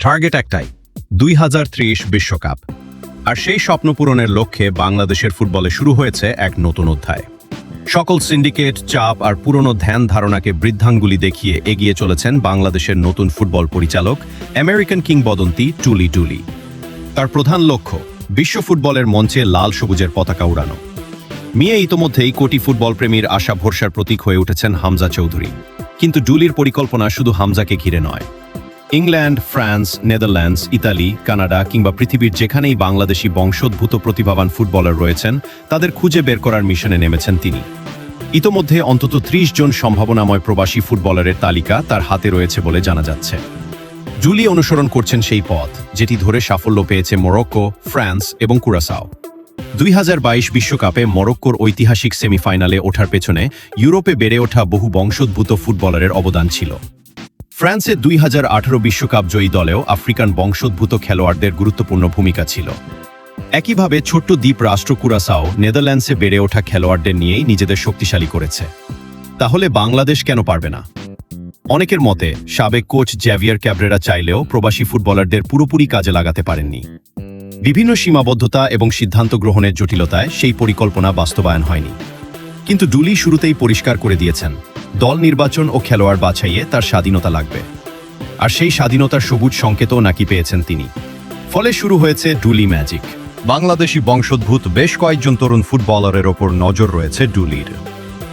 Target একটাই 2030 বিশ্বকাপ। আর সেই স্বপ্ন পূরণের লক্ষ্যে বাংলাদেশের ফুটবলে শুরু হয়েছে এক নতুন অধ্যায়। সকল সিন্ডিকেট, চাপ আর পুরনো ধ্যান ধারণাকে বৃদ্ধাঙ্গুলি দেখিয়ে এগিয়ে চলেছেন বাংলাদেশের নতুন ফুটবল পরিচালক আমেরিকান কিংবদন্তি টুলি ডুলি। তার প্রধান লক্ষ্য বিশ্ব ফুটবলের মঞ্চে লাল সবুজের পতাকা উড়ানো। মিয়ে ইতোমধ্যেই কোটি ফুটবল প্রেমীর আশা ভরসার প্রতীক হয়ে উঠেছেন হামজা চৌধুরী। কিন্তু ডুলির পরিকল্পনা শুধু হামজাকে ঘিরে নয়। England, France, Netherlands, Italy, Canada কিংবা পৃথিবীর যেখানেই বাংলাদেশি বংশোদ্ভূত প্রতিভাবান ফুটবলার রয়েছেন তাদের খুঁজে বের করার মিশনে নেমেছেন তিনি। ইতোমধ্যে অন্তত 30 জন সম্ভাবনাময় প্রবাসী ফুটবলারের তালিকা তার হাতে রয়েছে বলে জানা যাচ্ছে। ডুলি অনুসরণ করছেন সেই পথ যেটি ধরে সাফল্য পেয়েছে মরক্কো, ফ্রান্স এবং কুরাসাও। 2022 বিশ্বকাপে মরক্কোর ঐতিহাসিক সেমিফাইনালে ওঠার পেছনে ইউরোপে বেড়ে ওঠা বহু বংশোদ্ভূত ফুটবলারের অবদান ছিল। ফ্রান্সের 2018 বিশ্বকাপ জয়ী দলেও আফ্রিকান বংশোদ্ভূত খেলোয়াড়দের গুরুত্বপূর্ণ ভূমিকা ছিল। একইভাবে ছোট্ট দ্বীপ রাষ্ট্র কুরাসাও নেদারল্যান্ডসে বেড়ে ওঠা খেলোয়াড়দের নিয়েই নিজেদের শক্তিশালী করেছে। তাহলে বাংলাদেশ কেন পারবে না? অনেকের মতে সাবেক কোচ জ্যাভিয়ার ক্যাব্রেরা চাইলেও প্রবাসী ফুটবলারদের পুরোপুরি কাজে লাগাতে পারেননি। বিভিন্ন সীমাবদ্ধতা এবং সিদ্ধান্ত গ্রহণের জটিলতায় সেই পরিকল্পনা বাস্তবায়ন হয়নি। কিন্তু ডুলি শুরুতেই পরিষ্কার করে দিয়েছেন, দল নির্বাচন ও খেলোয়াড় বাছাইয়ে তার স্বাধীনতা লাগবে। আর সেই স্বাধীনতার সবুজ সংকেতও নাকি পেয়েছেন তিনি। ফলে শুরু হয়েছে ডুলি ম্যাজিক। বাংলাদেশি বংশোদ্ভূত বেশ কয়েকজন তরুণ ফুটবলারের ওপর নজর রয়েছে ডুলির।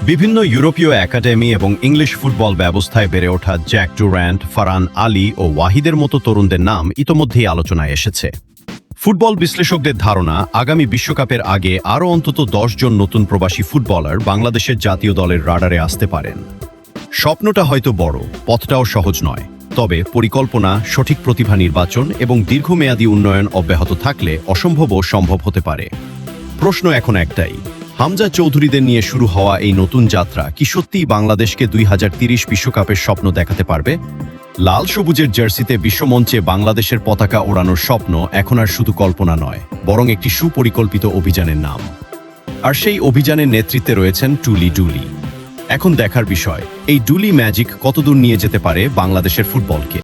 বিভিন্ন ইউরোপীয় একাডেমি এবং ইংলিশ ফুটবল ব্যবস্থায় বেড়ে ওঠা জ্যাক ডুর্যান্ট, ফারহান আলী ও ওয়াহিদের মতো তরুণদের নাম ইতোমধ্যেই আলোচনায় এসেছে। ফুটবল বিশ্লেষকদের ধারণা, আগামী বিশ্বকাপের আগে আরও অন্তত 10 জন নতুন প্রবাসী ফুটবলার বাংলাদেশের জাতীয় দলের রাডারে আসতে পারেন। স্বপ্নটা হয়তো বড়, পথটাও সহজ নয়, তবে পরিকল্পনা, সঠিক প্রতিভা নির্বাচন এবং দীর্ঘমেয়াদী উন্নয়ন অব্যাহত থাকলে অসম্ভবও সম্ভব হতে পারে। প্রশ্ন এখন একটাই, হামজা চৌধুরীদের নিয়ে শুরু হওয়া এই নতুন যাত্রা কি সত্যিই বাংলাদেশকে 2030 বিশ্বকাপের স্বপ্ন দেখাতে পারবে? লাল সবুজের জার্সিতে বিশ্বমঞ্চে বাংলাদেশের পতাকা ওড়ানোর স্বপ্ন এখন আর শুধু কল্পনা নয়, বরং একটি সুপরিকল্পিত অভিযানের নাম। আর সেই অভিযানের নেতৃত্বে রয়েছেন টুলি ডুলি। এখন দেখার বিষয়, এই ডুলি ম্যাজিক কতদূর নিয়ে যেতে পারে বাংলাদেশের ফুটবলকে।